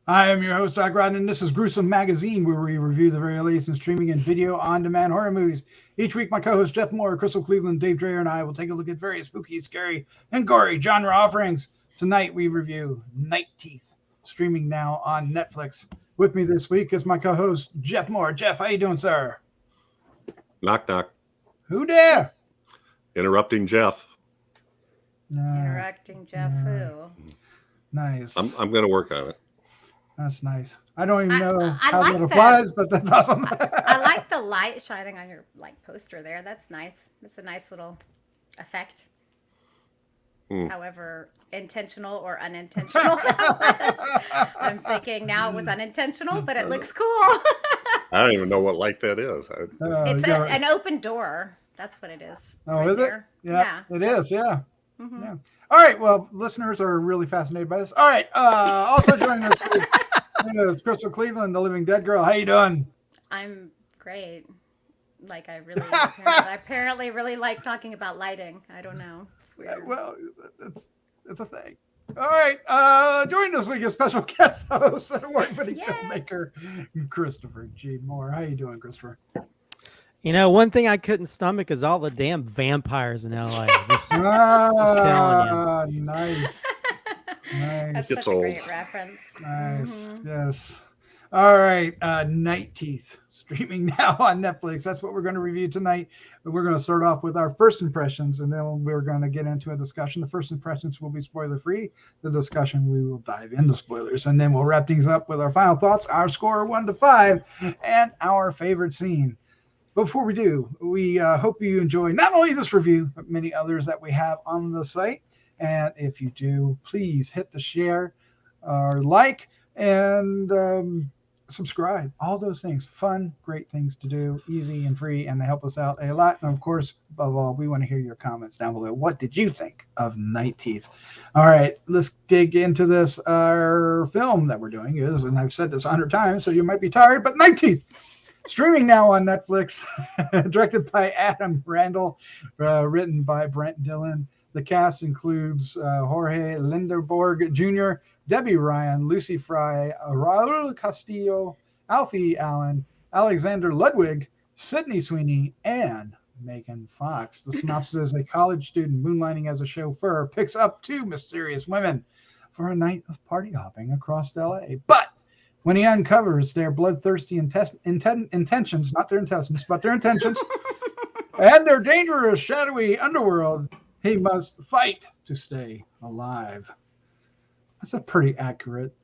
I am your host, Doc Rod, and this is Gruesome Magazine, where we review the very latest in streaming and video on-demand horror movies. Each week, my co-hosts Jeff Mohr, Crystal Cleveland, Dave Dreyer, and I will take a look at various spooky, scary, and gory genre offerings. Tonight, we review Night Teeth, streaming now on Netflix. With me this week is my co-host, Jeff Mohr. Jeff, how you doing, sir? Knock, knock. Who dare? Interrupting Jeff. Interacting Jeff who? Nice. I'm going to work on it. That's nice. I don't even know I how like that applies, but that's awesome. I like the light shining on your poster there. That's nice. It's a nice little effect. However intentional or unintentional that was. I'm thinking now it was unintentional, but it looks cool. I don't even know what light that is. It's an open door. That's what it is. Oh, right is there. it? Yeah, it is. Yeah. Mm-hmm. Yeah. All right. Well, listeners are really fascinated by this. All right. Also joining us is Crystal Cleveland, the Living Dead Girl. How you doing? I'm great. Like I apparently really like talking about lighting. I don't know. It's weird. Well, it's a thing. All right. Joining this week is special guest host and award-winning filmmaker Christopher G. Mohr. How you doing, Christopher? You know, one thing I couldn't stomach is all the damn vampires in LA. Just telling you. Nice. That's such a great reference. Nice. Mm-hmm. Yes. All right. Night Teeth, streaming now on Netflix. That's what we're going to review tonight. We're going to start off with our first impressions, and then we're going to get into a discussion. The first impressions will be spoiler-free. The discussion, we will dive into spoilers, and then we'll wrap things up with our final thoughts, our score 1 to 5, and our favorite scene. Before we do, we hope you enjoy not only this review, but many others that we have on the site. And if you do, please hit the share or like and subscribe. All those things. Fun, great things to do, easy and free, and they help us out a lot. And of course, above all, we want to hear your comments down below. What did you think of Night Teeth? All right, let's dig into this. Our film that we're doing is, and I've said this 100 times, so you might be tired, but Night Teeth. Streaming now on Netflix, directed by Adam Randall, written by Brent, Dillon. The cast includes Jorge Lendeborg Jr., Debby Ryan, Lucy Fry, Raul Castillo, Alfie Allen, Alexander Ludwig, Sydney Sweeney, and Megan Fox. The synopsis is a college student moonlighting as a chauffeur picks up 2 mysterious women for a night of party hopping across LA. But when he uncovers their bloodthirsty intentions, not their intestines, but their intentions, and their dangerous, shadowy underworld, he must fight to stay alive. That's a pretty accurate.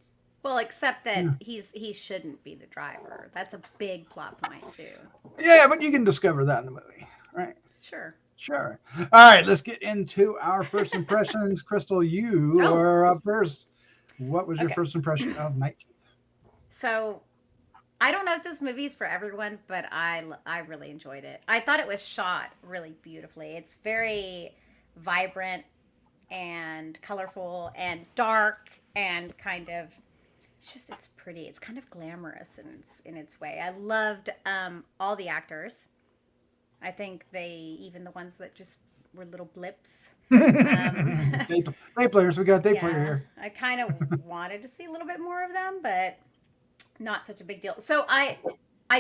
Well, except that he shouldn't be the driver. That's a big plot point, too. Yeah, but you can discover that in the movie, right? Sure. All right, let's get into our first impressions. Crystal, you are up first. What was your first impression of Night Teeth? So, I don't know if this movie is for everyone, but I really enjoyed it. I thought it was shot really beautifully. It's very vibrant and colorful and dark and kind of, it's pretty. It's kind of glamorous in its way. I loved all the actors. I think even the ones that just were little blips. Day players. We got a day player here. I kind of wanted to see a little bit more of them, but not such a big deal. So I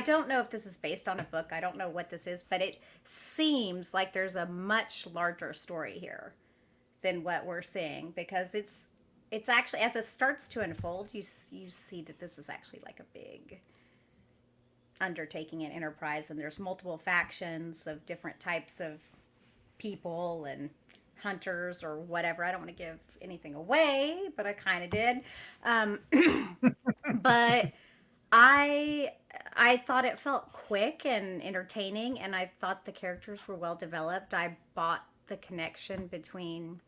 don't know if this is based on a book. I don't know what this is, but it seems like there's a much larger story here than what we're seeing, because it's actually, as it starts to unfold, you see that this is actually like a big undertaking and enterprise, and there's multiple factions of different types of people and hunters or whatever. I don't want to give anything away, but I kind of did. But I thought it felt quick and entertaining, and I thought the characters were well developed. I bought the connection between,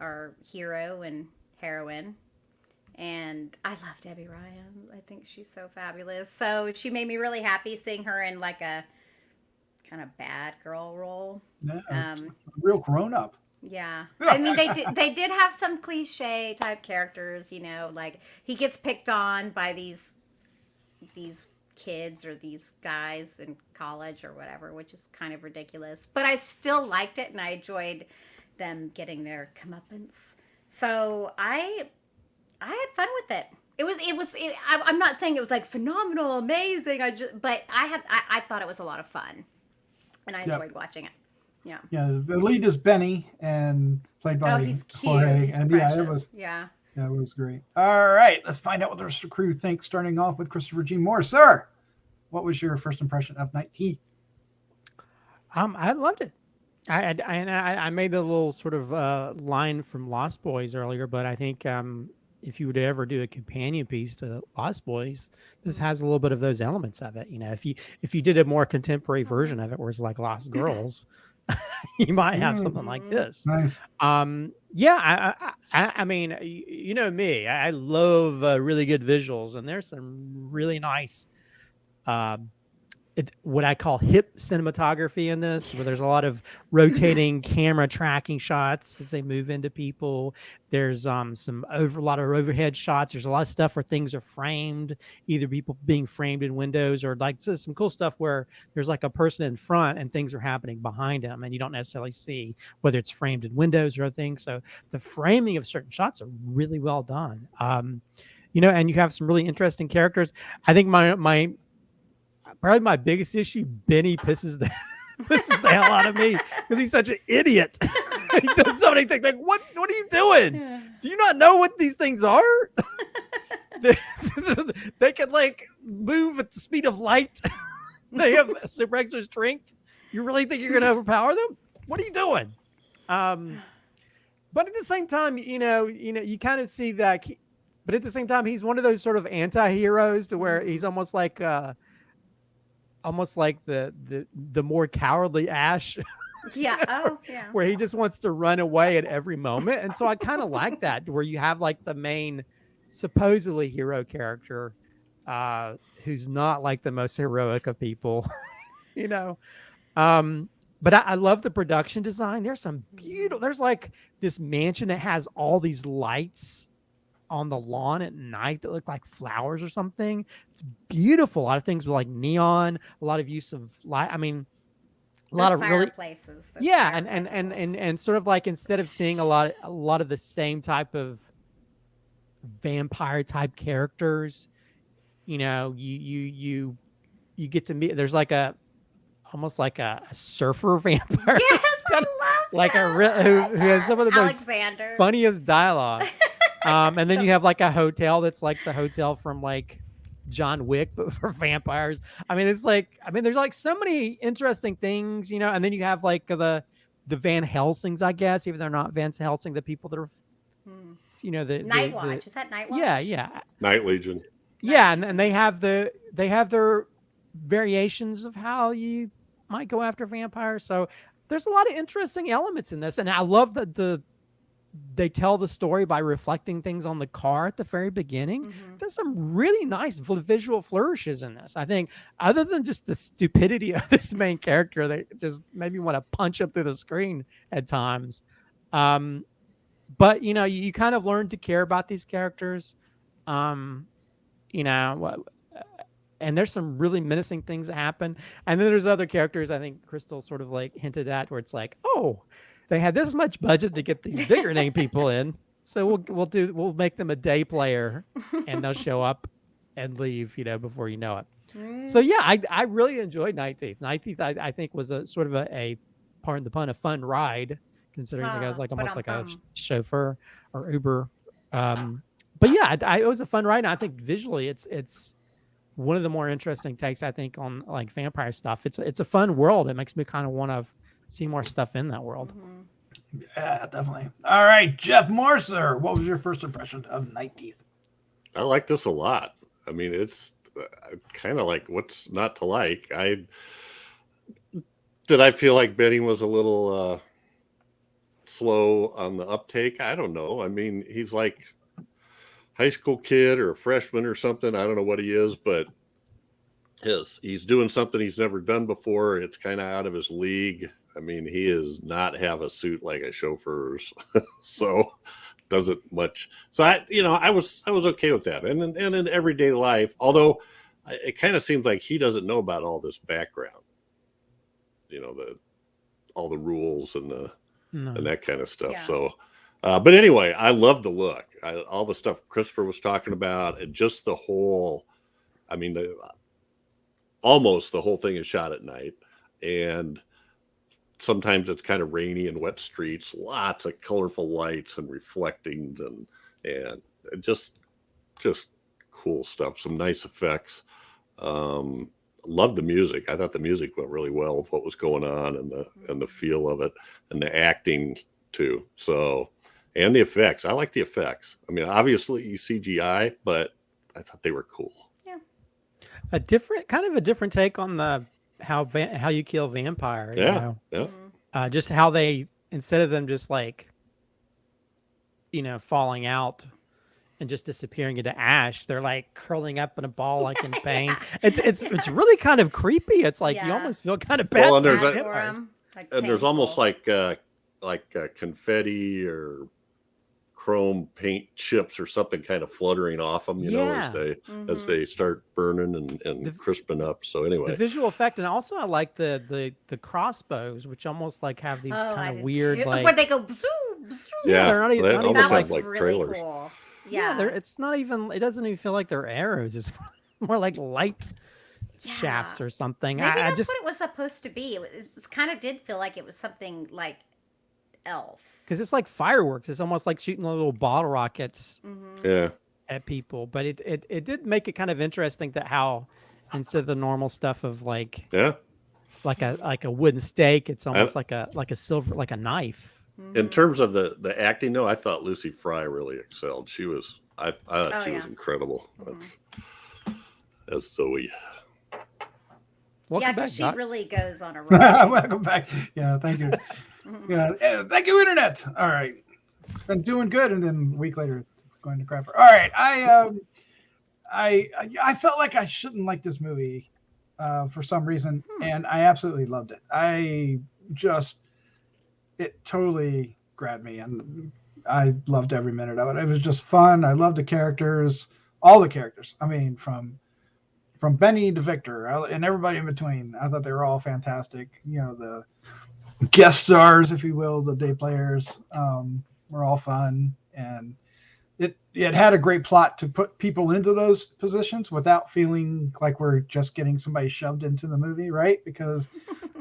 our hero and heroine. And I love Debby Ryan. I think she's so fabulous. So she made me really happy seeing her in like a kind of bad girl role. Yeah, real grown up. Yeah. I mean, they did have some cliche type characters, like he gets picked on by these kids or these guys in college or whatever, which is kind of ridiculous. But I still liked it, and I enjoyed them getting their comeuppance. So I had fun with it. I'm not saying it was like phenomenal, amazing. But I thought it was a lot of fun, and I enjoyed watching it. Yeah. Yeah, the lead is Benny, and played Oh, by he's cute. Jorge, He's and precious. it was great. All right, let's find out what the rest of the crew thinks. Starting off with Christopher G. Mohr, sir. What was your first impression of Night Heat? I loved it. I made the little sort of line from Lost Boys earlier, but I think if you would ever do a companion piece to Lost Boys, this has a little bit of those elements of it. You know, if you did a more contemporary version of it, where it's like Lost Girls, you might have something like this. Nice. Yeah, I mean, you know me, I love really good visuals, and there's some really nice what I call hip cinematography in this, where there's a lot of rotating camera tracking shots as they move into people. There's a lot of overhead shots. There's a lot of stuff where things are framed, either people being framed in windows, or like some cool stuff where there's like a person in front and things are happening behind them, and you don't necessarily see whether it's framed in windows or other things. So the framing of certain shots are really well done. You know, and you have some really interesting characters. I think probably my biggest issue, Benny pisses the hell out of me because he's such an idiot. He does so many things. Like, what are you doing? Do you not know what these things are? They can like move at the speed of light. They have super extra strength. You really think you're going to overpower them? What are you doing? But at the same time, you know, you kind of see that. But at the same time, he's one of those sort of anti-heroes to where he's almost like the more cowardly Ash. Yeah. Oh, yeah. Where he just wants to run away at every moment. And so I kind of like that, where you have like the main supposedly hero character who's not like the most heroic of people, you know. But I love the production design. There's some there's like this mansion that has all these lights on the lawn at night that look like flowers or something. It's beautiful. A lot of things with like neon, a lot of use of light. I mean, a lot of really places. Yeah, and sort of like, instead of seeing a lot of the same type of vampire type characters, you know, you get to meet, there's like almost like a surfer vampire. Yes, I love like who has some of the most funniest dialogue. And then you have like a hotel that's like the hotel from like John Wick, but for vampires. I mean, there's like so many interesting things, you know. And then you have like the Van Helsings, I guess, even though they're not Van Helsing, the people that are, you know, the Night Watch. Is that Night Watch? Yeah. Night Legion. Yeah, and they have their variations of how you might go after vampires. So there's a lot of interesting elements in this, and I love that they tell the story by reflecting things on the car at the very beginning. There's some really nice visual flourishes in this. I think, other than just the stupidity of this main character that just made me want to punch him through the screen at times. But you know, you kind of learn to care about these characters. You know, and there's some really menacing things that happen. And then there's other characters I think Crystal sort of like hinted at, where it's like, oh, they had this much budget to get these bigger name people in, so we'll make them a day player, and they'll show up and leave, you know, before you know it. So yeah, I really enjoyed Night Thief. Night Thief I think was a sort of a pardon the pun, a fun ride, considering the guy's like almost like a chauffeur or Uber. But yeah, it was a fun ride, and I think visually it's one of the more interesting takes, I think, on like vampire stuff. It's a fun world. It makes me kind of want to see more stuff in that world. Yeah, definitely. All right, Jeff Morser, what was your first impression of Night Thief? I like this a lot. I mean, it's kind of like, what's not to like? Did I feel like Benny was a little slow on the uptake? I don't know. I mean, he's like high school kid or a freshman or something. I don't know what he is, but he's doing something he's never done before. It's kind of out of his league. I mean, he does not have a suit like a chauffeur's, so doesn't much. So I was okay with that. And in everyday life, although it kind of seems like he doesn't know about all this background, you know, all the rules and and that kind of stuff. Yeah. So But anyway, I love the look. All the stuff Christopher was talking about, and just the whole. I mean, almost the whole thing is shot at night, and sometimes it's kind of rainy and wet streets. Lots of colorful lights and reflectings, and just cool stuff. Some nice effects. Loved the music. I thought the music went really well with what was going on and the feel of it and the acting too. So, and the effects. I like the effects. I mean, obviously CGI, but I thought they were cool. Yeah. A different take on the how you kill vampire. You know? Yeah. Just how they, instead of them just like, falling out and just disappearing into ash, they're like curling up in a ball like in pain. It's really kind of creepy. It's like you almost feel kind of bad. Well, and there's there's almost like confetti or chrome paint chips or something kind of fluttering off them, as they start burning and crisping up. So anyway, the visual effect, and also I like the crossbows, which almost like have these kind of weird like where they go. They're not even. They almost that have was like really trailers. cool. Yeah, it's not even. It doesn't even feel like they're arrows. It's more like light shafts or something. Maybe that's just, what it was supposed to be. It kind of did feel like it was something like else. Because it's like fireworks. It's almost like shooting little bottle rockets at people. But it did make it kind of interesting that how instead of the normal stuff of like a wooden stake, it's almost like a silver, like a knife. In terms of the acting, though, I thought Lucy Fry really excelled. She was, I thought she was incredible. As Zoe. Welcome back, she really goes on a roll. Welcome back. Yeah, thank you. Thank you, Internet. All right, it's been doing good, and then a week later, it's going to crap. All right, I felt like I shouldn't like this movie for some reason, and I absolutely loved it. It totally grabbed me, and I loved every minute of it. It was just fun. I loved the characters, all the characters. I mean, from Benny to Victor and everybody in between. I thought they were all fantastic. The guest stars, if you will, the day players were all fun, and it had a great plot to put people into those positions without feeling like we're just getting somebody shoved into the movie, right? Because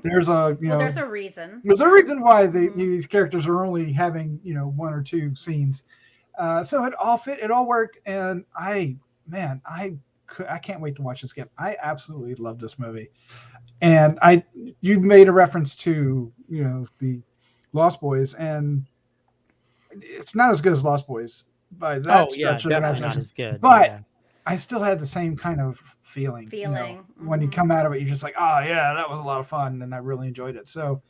there's there's a reason. There's a reason why these characters are only having one or two scenes. So it all fit, it all worked, and I can't wait to watch this again. I absolutely love this movie, and you made a reference to the Lost Boys, and it's not as good as Lost Boys by that stretch of the definitely not as good. But I still had the same kind of feeling. When you come out of it, you're just like, oh yeah, that was a lot of fun, and I really enjoyed it. So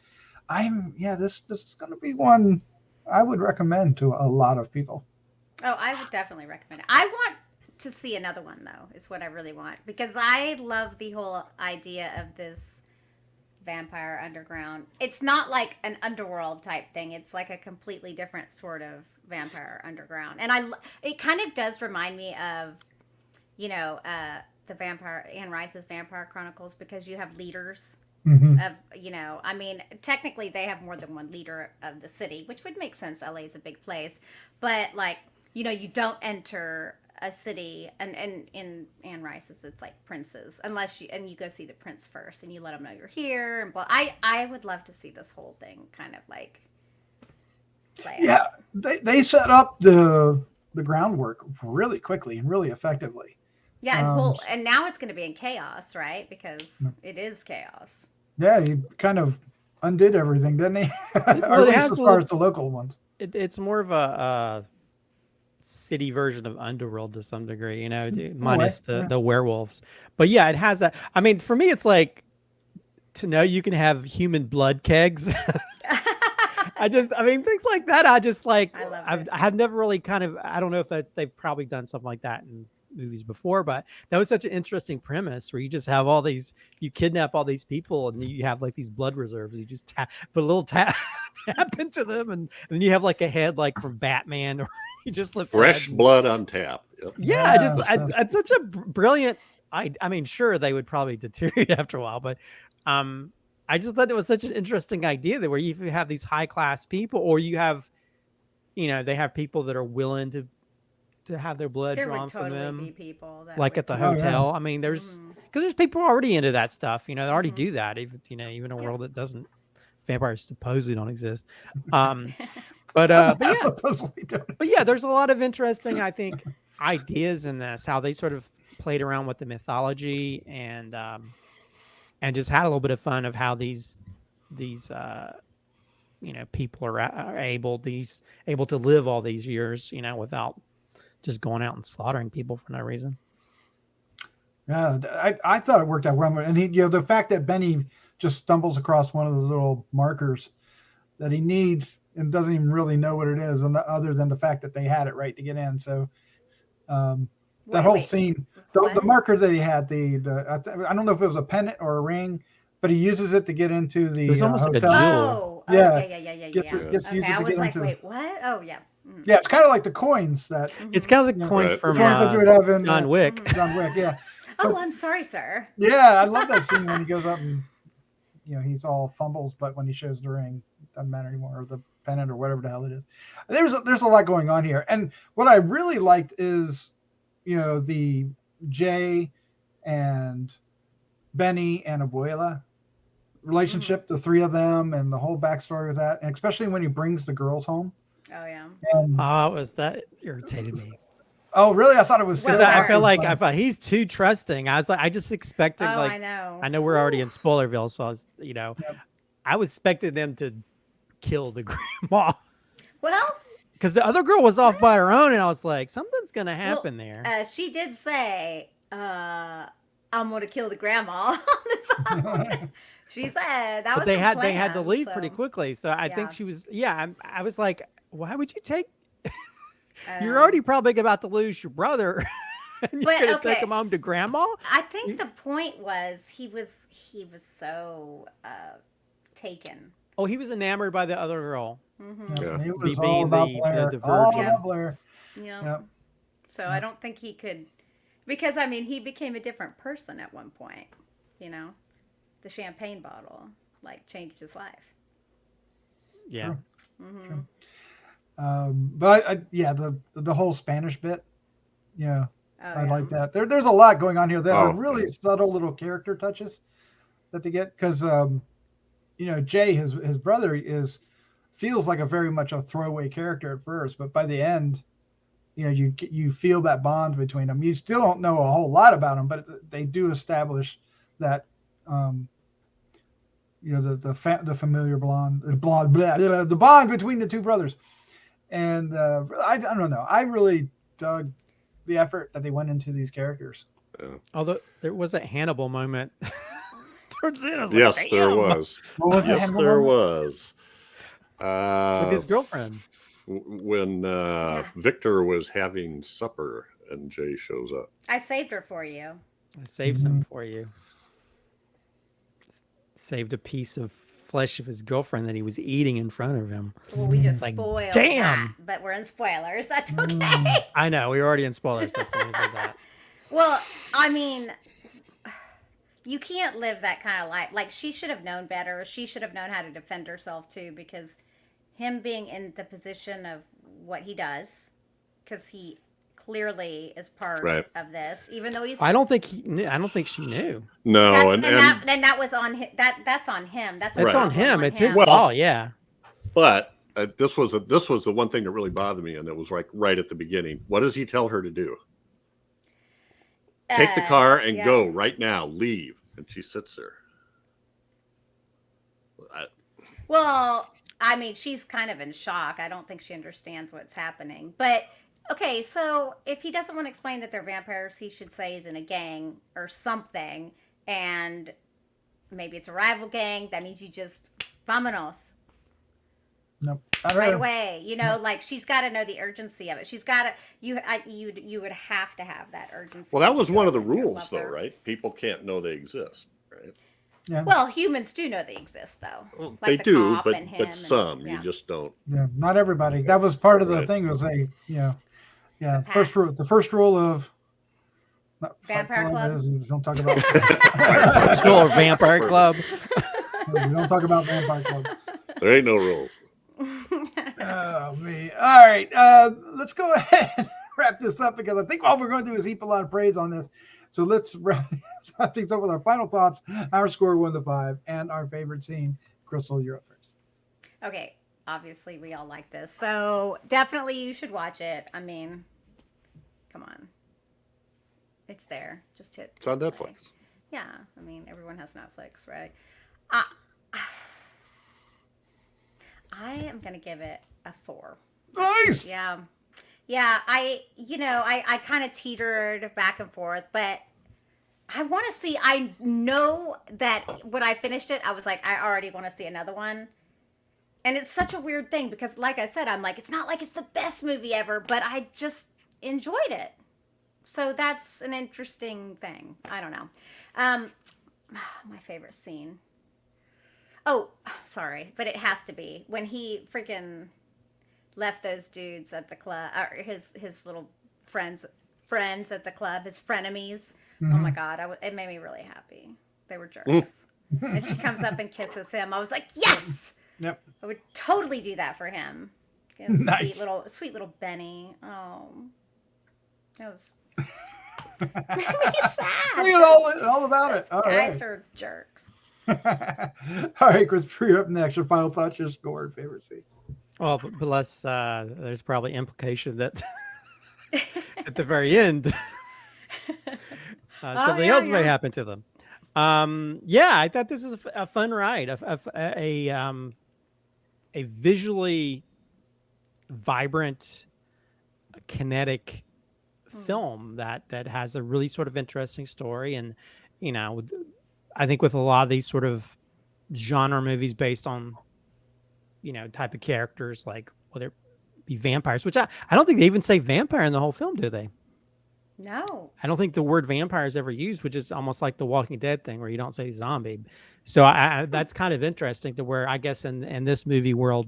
this is going to be one I would recommend to a lot of people. Oh, I would definitely recommend it. I want to see another one, though, is what I really want, because I love the whole idea of this vampire underground. It's not like an underworld type thing. It's like a completely different sort of vampire underground, and it kind of does remind me of the Anne Rice's Vampire Chronicles, because you have leaders of I mean, technically they have more than one leader of the city, which would make sense. LA is a big place, but like you don't enter a city, and in Anne Rice's it's like princes, unless you go see the prince first and you let them know you're here, and I would love to see this whole thing kind of like play out. They set up the groundwork really quickly and really effectively. And now it's going to be in chaos, right? Because it is chaos. Yeah, he kind of undid everything, didn't he? Or at least as far as the local ones. It's more of a city version of Underworld to some degree, minus the werewolves. But yeah, it has that. I mean, for me, it's like to know you can have human blood kegs. Things like that. I have never really I don't know if they've probably done something like that in movies before, but that was such an interesting premise where you just have you kidnap all these people and you have like these blood reserves. You just put a little tap into them, and then you have like a head like from Batman, or you just lift fresh blood on tap. Yep. Yeah, it's such a brilliant. I mean, sure, they would probably deteriorate after a while, but I just thought it was such an interesting idea that where you have these high class people, or you have they have people that are willing to have their blood There drawn would from totally them, be people that like would at the do Oh, that. yeah. hotel. I mean, because there's people already into that stuff. They already Mhm. do that. Even even a Yeah. world that doesn't, vampires supposedly don't exist. But yeah, Supposedly don't. but yeah, there's a lot of interesting, I think, ideas in this. How they sort of played around with the mythology and just had a little bit of fun of how these people are able to live all these years, without just going out and slaughtering people for no reason. Yeah, I thought it worked out well. And the fact that Benny just stumbles across one of the little markers that he needs and doesn't even really know what it is, and other than the fact that they had it right to get in. So that whole scene, the what? marker that he had, I don't know if it was a pendant or a ring, but he uses it to get into the It was almost like a hotel. jewel. Oh, Yeah. yeah. Gets Okay, used it I to was get like, into. wait, what? Oh, yeah. Mm. Yeah, it's kind of like the coins that It's kind of the Yeah. coin Right. from the coins that you would have in John Wick. Mhm. John Wick. Yeah, Oh, I'm sorry, sir. yeah, I love that scene when he goes up and he's all fumbles, but when he shows the ring, it doesn't matter anymore, or the pennant or whatever the hell it is. There's a lot going on here, and what I really liked is the Jay and Benny and Abuela relationship, the three of them, and the whole backstory of that, and especially when he brings the girls home. Oh, yeah. And, That irritated me. oh, really? I thought it was. Well, so I feel like fun. I thought he's too trusting. I was like, I just expected Oh, like I know. I know we're already in Spoilerville, so I was I was expecting them to kill the grandma Well, because the other girl was off by her own, and I was like, something's gonna happen there. she did say, I'm going to kill the grandma on the phone. She said that But was they the had to plan, leave so, pretty quickly, so I think yeah. she was. Yeah, I was like, why would you take? I You're know. already probably about to lose your brother. And you're But, gonna okay. take him home to grandma. I think the point was he was so taken. Oh, he was enamored by the other girl. Mm-hmm. Yeah. It was Being all about the Blair. virgin. All Yeah. about Blair. Yeah. Yep. So I don't think he could, because I mean he became a different person at one point. The champagne bottle changed his life. Yeah. True. Mm-hmm. But the whole Spanish bit, Oh, I like that. There's a lot going on here that are really yeah. subtle little character touches that they get, because Jay, his brother, feels like a very much a throwaway character at first, but by the end, you feel that bond between them. You still don't know a whole lot about them, but they do establish that the familiar the bond between the two brothers. And I don't know. I really dug the effort that they went into these characters. Although there was a Hannibal moment towards the end. I was Yes, like, there "Damn," What was. was the Yes, Hannibal there moment? was. with his girlfriend. When Victor was having supper and Jay shows up. I saved her for you. I saved some for you. Saved a piece of flesh of his girlfriend that he was eating in front of him. Well, we just Like, spoiled damn. that, but we're in spoilers. That's okay. I know, we were already in spoilers. That's why I said that. Well, I mean, you can't live that kind of life. Like, she should have known better. She should have known how to defend herself, too, because him being in the position of what he does, because he clearly is part of this, even though he's... I don't think he knew. I don't think she knew. No, and that was on him. That's on him. That's It's on him. It's his fault. Yeah. but this was the one thing that really bothered me, and it was like right at the beginning. What does he tell her to do? Take the car and go right now. Leave. And she sits there. Well, I mean, she's kind of in shock. I don't think she understands what's happening. But, okay, so if he doesn't want to explain that they're vampires, he should say he's in a gang or something. And maybe it's a rival gang. That means you just, vamonos. Nope. Right away. She's got to know the urgency of it. She's got to, you would have to have that urgency. Well, that was one of the rules, though, right? People can't know they exist, right? Yeah. Well, humans do know they exist, though. Well, Like they the do, cop but and him some and- you just don't. Yeah, not everybody. That was part of the Right. thing. Was the pact. first rule of Vampire Club? is don't talk about Still a vampire club. don't talk about Vampire Club. There ain't no rules. Oh me. All right. Let's go ahead and wrap this up because I think all we're going to do is heap a lot of praise on this. So let's wrap things up with our final thoughts, our score 1 to 5, and our favorite scene. Crystal, you're up first. Okay, obviously we all like this, so definitely you should watch it. I mean, come on, it's there. Just hit. It's on play. Netflix. Yeah, I mean everyone has Netflix, right? I I am gonna give it a 4. Nice. Yeah, I kind of teetered back and forth, but I want to see. I know that when I finished it, I was like, I already want to see another one. And it's such a weird thing because, like I said, I'm like, it's not like it's the best movie ever, but I just enjoyed it. So that's an interesting thing. I don't know. My favorite scene. Oh, sorry, but it has to be when he freaking left those dudes at the club, or his little friends at the club, his frenemies. Oh my God, it made me really happy. They were jerks. And she comes up and kisses him. I was like, yes. Yep. I would totally do that for him. Nice. Sweet little Benny. Oh, that was made me sad. All about it. All Guys right. are jerks. All right, Christopher, you're up next. Your final thoughts, your score, and favorite scene. Well, plus there's probably implication that at the very end something else may happen to them. I thought this is a fun ride, a visually vibrant, kinetic film that has a really sort of interesting story. And I think with a lot of these sort of genre movies based on type of characters, like whether it be vampires, which I don't think they even say vampire in the whole film, do they? No. I don't think the word vampire is ever used, which is almost like the Walking Dead thing where you don't say zombie. So I that's kind of interesting to where I guess in this movie world,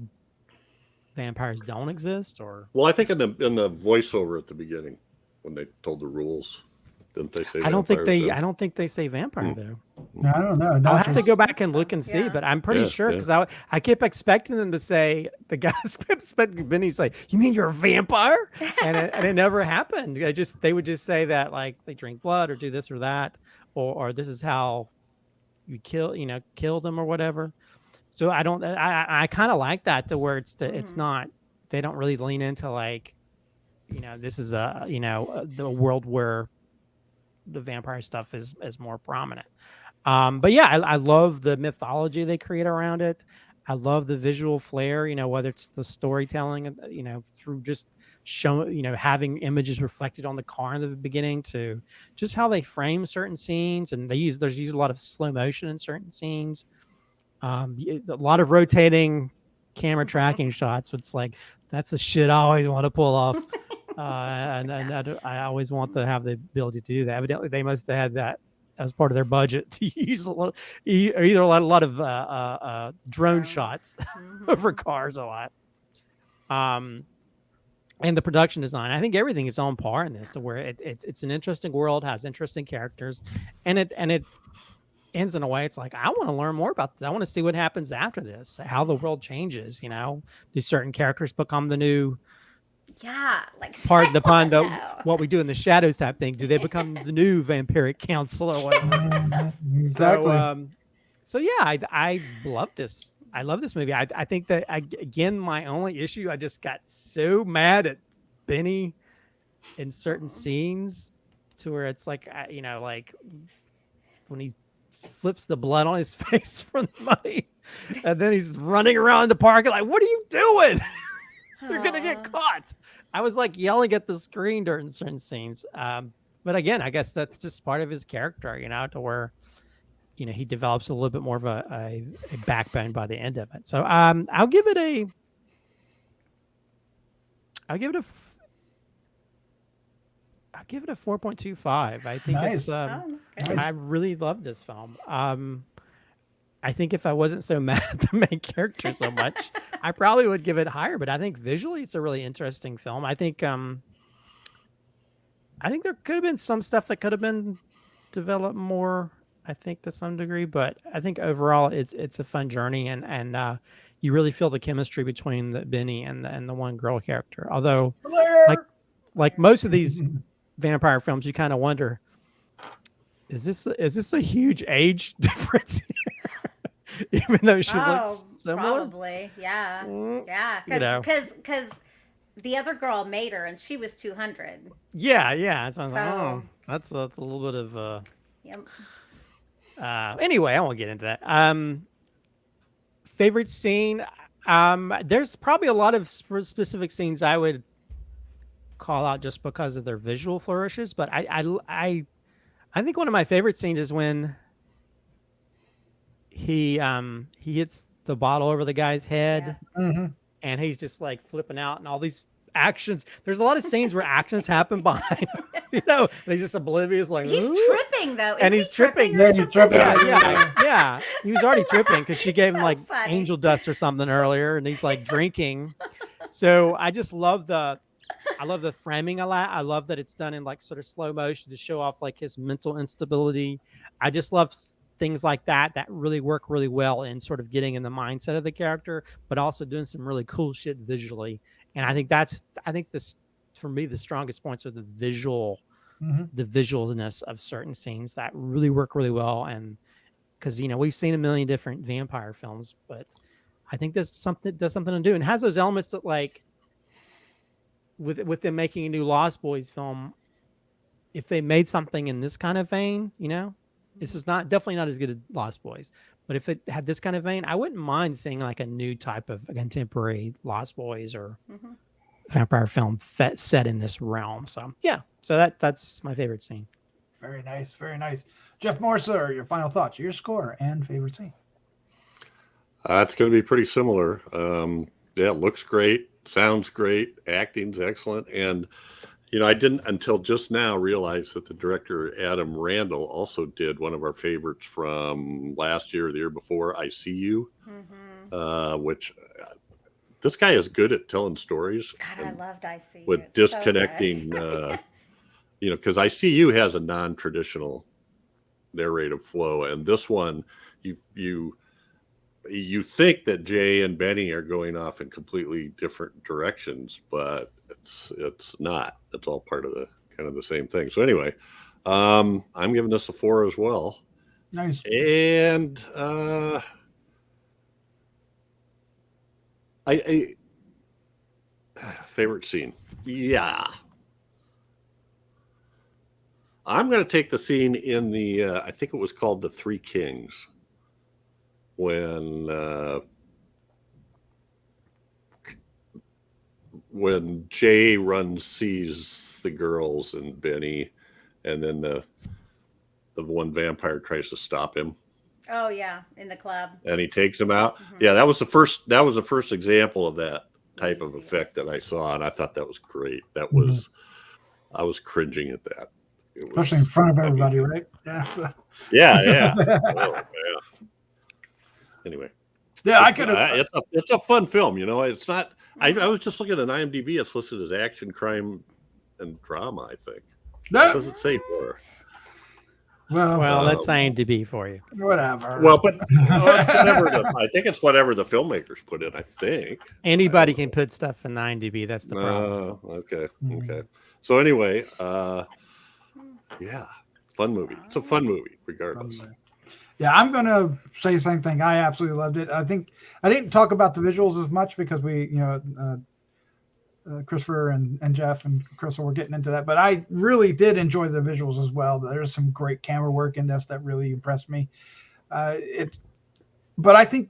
vampires don't exist. Or Well, I think in the voiceover at the beginning when they told the rules, didn't they say? I don't think vampires they say vampire though. I don't know. I'll have to go back and look and see, Yeah. but I'm pretty Yeah, sure yeah. because I kept expecting them to say, the guys kept expecting Vinny to say, "You mean you're a vampire?" And it never happened. They would just say that like they drink blood or do this or that, or this is how you kill them or whatever. So I kind of like that to where it's not, they don't really lean into like, this is the world where the vampire stuff is more prominent. But yeah, I love the mythology they create around it. I love the visual flair, whether it's the storytelling, through just having images reflected on the car in the beginning to just how they frame certain scenes. And there's used a lot of slow motion in certain scenes. A lot of rotating camera tracking shots. It's like, that's the shit I always want to pull off. And I always want to have the ability to do that. Evidently, they must have had that as part of their budget to use either a lot of drone Drones. shots for cars a lot. And the production design, I think everything is on par in this, to where it's an interesting world, has interesting characters, and it ends in a way it's like, I want to learn more about this. I want to see what happens after this, how the world changes. Do certain characters become the new, Yeah, like pardon the pun, no. what we do in the shadows type thing? Do they become the new vampiric council or whatever? Exactly. So yeah, I love this. I love this movie. I think that again, my only issue, I just got so mad at Benny in certain scenes to where it's like, like when he flips the blood on his face from the money, and then he's running around the park like, what are you doing? You're gonna get caught. I was like yelling at the screen during certain scenes. But again, I guess that's just part of his character, to where he develops a little bit more of a backbone by the end of it. So I'll give it a 4.25. I think Nice. it's Okay. I really love this film. I think if I wasn't so mad at the main character so much, I probably would give it higher. But I think visually, it's a really interesting film. I think there could have been some stuff that could have been developed more, I think, to some degree. But I think overall, it's a fun journey, and you really feel the chemistry between the Benny and the one girl character. Although, Blair! like most of these vampire films, you kind of wonder, is this a huge age difference here? Even though she looks similar? Probably. Yeah. Mm, Yeah. you know. Because the other girl made her and she was 200. Yeah. So, So- that's a little bit of Yep. anyway, I won't get into that. Favorite scene? There's probably a lot of specific scenes I would call out just because of their visual flourishes, but I think one of my favorite scenes is when he hits the bottle over the guy's head, Mhm. and he's just like flipping out, and all these actions. There's a lot of scenes where actions happen behind him, and he's just oblivious, like He's "Ooh." tripping though. And Isn't he's he tripping. or Yeah, he's something? tripping. Yeah. He was already tripping because she gave him So like funny. angel dust or something earlier, and he's like drinking. So I just love the framing a lot. I love that it's done in like sort of slow motion to show off like his mental instability. I just love things like that really work really well in sort of getting in the mindset of the character, but also doing some really cool shit visually. And I think this, for me, the strongest points are the visualness of certain scenes that really work really well. And because we've seen a million different vampire films, but I think there's something to do, and has those elements that, like, with them making a new Lost Boys film, if they made something in this kind of vein, this is definitely not as good as Lost Boys, but if it had this kind of vein, I wouldn't mind seeing like a new type of contemporary Lost Boys or vampire film set in this realm. So yeah, that's my favorite scene. Very nice. Very nice. Jeff Mohr, sir, your final thoughts, your score, and favorite scene. It's going to be pretty similar. Yeah, it looks great, sounds great, acting's excellent, and I didn't until just now realize that the director Adam Randall also did one of our favorites from last year or the year before, I See You, which this guy is good at telling stories. God, I loved I See You. With It's disconnecting, so good. because I See You has a non-traditional narrative flow, and this one, you think that Jay and Benny are going off in completely different directions, but it's not. It's all part of the kind of the same thing. So anyway, I'm giving this a 4 as well. Nice. And I favorite scene. Yeah. I'm going to take the scene in the I think it was called The Three Kings, when Jay sees the girls and Benny, and then the one vampire tries to stop him. Oh yeah, in the club. And he takes him out. Yeah, that was the first example of that type of effect that I saw, and I thought that was great. That was I was cringing at that. Especially in front of everybody, right? Yeah. So. Yeah. Oh, yeah. Anyway. Yeah, I could have. It's a fun film, It's not. I was just looking at IMDb. It's listed as action, crime, and drama. I think. It doesn't say horror. Well, that's IMDb for you. Whatever. Well, but it's whatever I think it's whatever the filmmakers put in. I think anybody can put stuff in the IMDb. That's the problem. Okay. So anyway, yeah, fun movie. It's a fun movie, regardless. Yeah, I'm going to say the same thing. I absolutely loved it. I think I didn't talk about the visuals as much because we, Christopher and Jeff and Crystal were getting into that, but I really did enjoy the visuals as well. There's some great camera work in this that really impressed me. But I think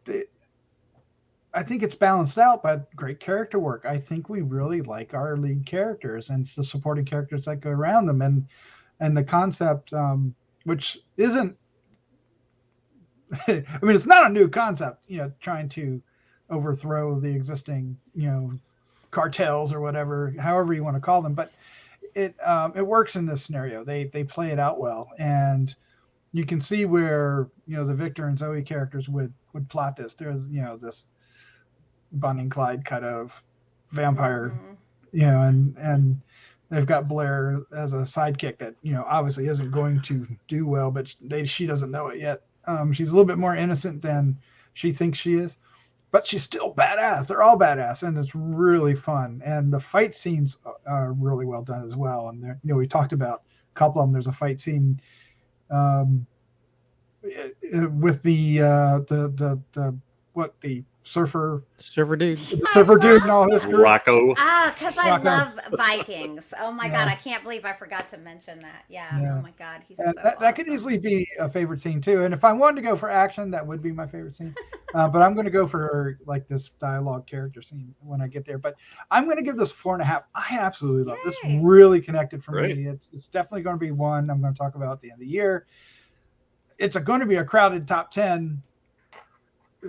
it's balanced out by great character work. I think we really like our lead characters and the supporting characters that go around them, and the concept, which isn't. I mean, it's not a new concept, trying to overthrow the existing, cartels or whatever, however you want to call them. But it works in this scenario. They play it out well, and you can see where the Victor and Zoe characters would plot this. There's this Bonnie and Clyde kind of vampire, and they've got Blair as a sidekick that obviously isn't going to do well, but she doesn't know it yet. She's a little bit more innocent than she thinks she is. but she's still badass. They're all badass, and it's really fun. And the fight scenes are really well done as well. And you know, we talked about a couple of them. There's a fight scene with the surfer dude, and all his crew. Rocco. Because I Rocco. love Vikings. Oh my God, Yeah. I can't believe I forgot to mention that. Yeah. Yeah. Oh my God, he's And so that could awesome. easily be a favorite scene too. And if I wanted to go for action, that would be my favorite scene. But I'm going to go for like this dialogue character scene when I get there. But I'm going to give this 4.5. I absolutely love this. Yay. Really connected for Great. me. It's definitely going to be one I'm going to talk about at the end of the year. It's going to be a crowded top 10.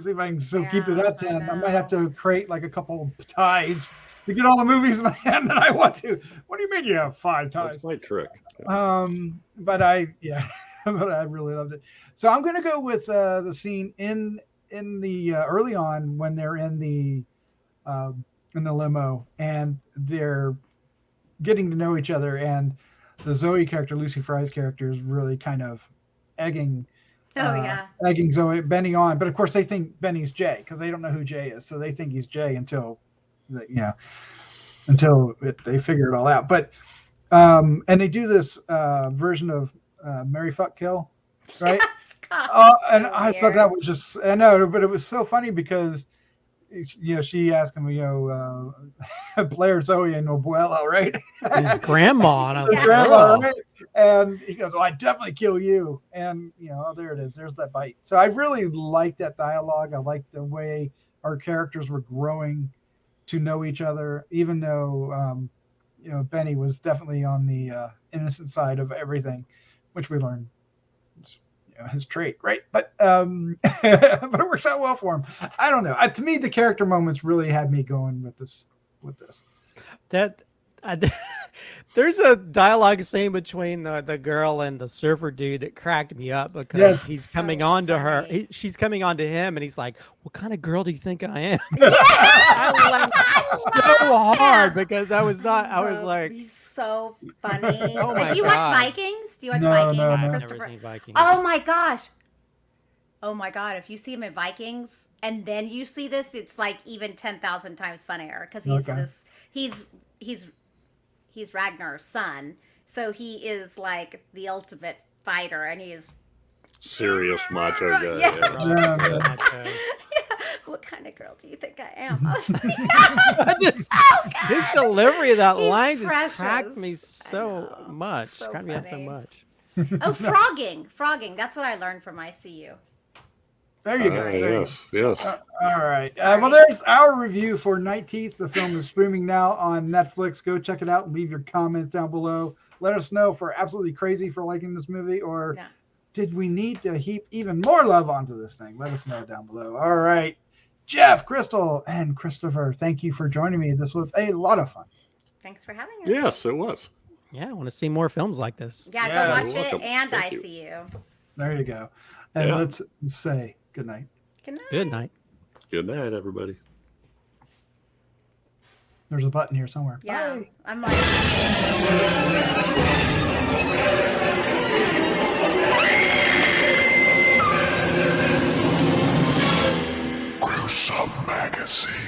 See if I can still keep it Yeah, at 10. I might have know. to create like a couple of ties to get all the movies in my hand that I want to. What do you mean you have 5 ties? That's my trick. But I really loved it. So I'm going to go with the scene in the early on when they're in the limo and they're getting to know each other, and the Zoe character, Lucy Fry's character, is really kind of egging Zoe, Benny on. But of course they think Benny's Jay because they don't know who Jay is, so they think he's Jay until they figure it all out. But and they do this version of Marry Fuck Kill, right? Yes, God, And so I thought weird. that was just, I know, but it was so funny because she asked him, Blair, Zoe, and Nobuela, right? His grandma. And I was Yeah. like, Grandma, "Oh." right? And he goes, "Well, I definitely kill you." And there it is. There's that bite. So I really liked that dialogue. I liked the way our characters were growing to know each other, even though Benny was definitely on the innocent side of everything, which we learned his trait, right? But but it works out well for him. I don't know. To me, the character moments really had me going with this. There's a dialogue scene between the girl and the surfer dude that cracked me up because Yes. he's So coming on to her. funny. She's coming on to him, and he's like, "What kind of girl do you think I am?" Yes! I laughed so hard him. because I was like, he's so funny. Oh my Do you watch God. Vikings? Do you watch No, Vikings, no, no. "I've never Christopher? seen Vikings." Oh my gosh. Oh my God. If you see him in Vikings and then you see this, it's like even 10,000 times funnier because he's Ragnar's son. So he is like the ultimate fighter, and he is Serious macho guy. Yeah. Yeah. Okay. what kind of girl do you think I am? I was like, His delivery of that He's line just precious. cracked me I so know. much. So Cracked me up so funny. much. Oh, frogging. That's what I learned from ICU. There you go. There you go. Yes. All right. Sorry. Well, there's our review for 19th. The film is streaming now on Netflix. Go check it out. Leave your comments down below. Let us know if we're absolutely crazy for liking this movie, or No. did we need to heap even more love onto this thing? Let us know down below. All right. Jeff, Crystal, and Christopher, thank you for joining me. This was a lot of fun. Thanks for having us. Yes, it was. Yeah, I want to see more films like this. Yeah, Yeah, go watch you're it welcome. and Thank you. ICU. There you go. And Yeah. let's say good night. Good night. Good night. Good night, everybody. There's a button here somewhere. Yeah. Bye. I'm like. Gruesome Magazine.